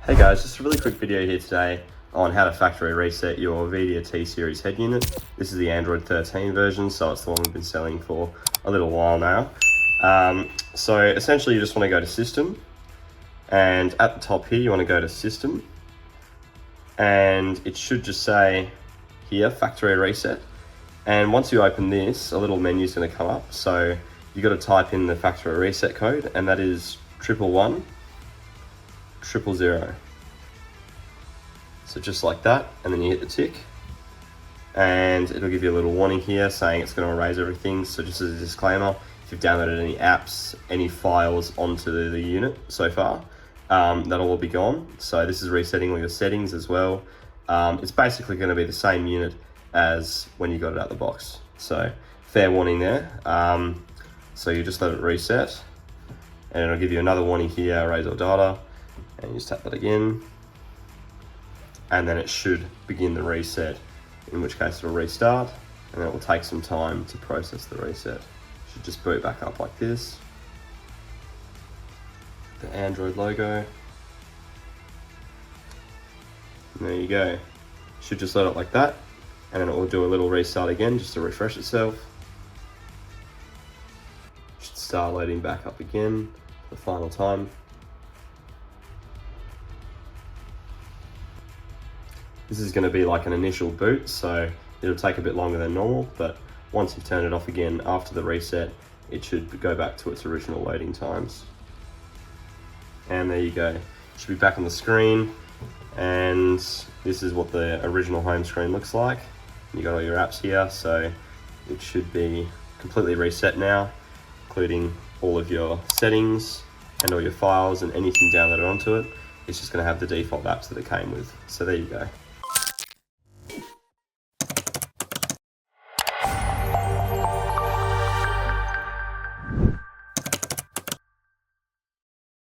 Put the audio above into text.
Hey guys, just a really quick video here today on how to factory reset your Vhedia T-Series head unit. This is the Android 13 version, so it's the one we've been selling for a little while now. So essentially you just want to go to System, and at the top here you want to go to System, and it should just say here, Factory Reset. And once you open this, a little menu is going to come up, so you got to type in the factory reset code, and that is 111 000. So just like that, and then you hit the tick, and it'll give you a little warning here saying it's going to erase everything. So just as a disclaimer, if you've downloaded any apps, any files onto the unit so far, that'll all be gone. So this is resetting all your settings as well. It's basically going to be the same unit as when you got it out the box. So fair warning there. So you just let it reset, and it'll give you another warning here, erase all data, and you just tap that again, and then it should begin the reset, in which case it'll restart, and then it will take some time to process the reset. It should just boot back up like this. The Android logo. And there you go. Should just let it like that, and then it will do a little restart again just to refresh itself. Should start loading back up again for the final time. This is going to be like an initial boot, so it'll take a bit longer than normal, but once you've turned it off again after the reset, it should go back to its original loading times. And there you go. It should be back on the screen, and this is what the original home screen looks like. You got all your apps here, so it should be completely reset now, including all of your settings and all your files and anything downloaded onto it. It's just going to have the default apps that it came with. So there you go.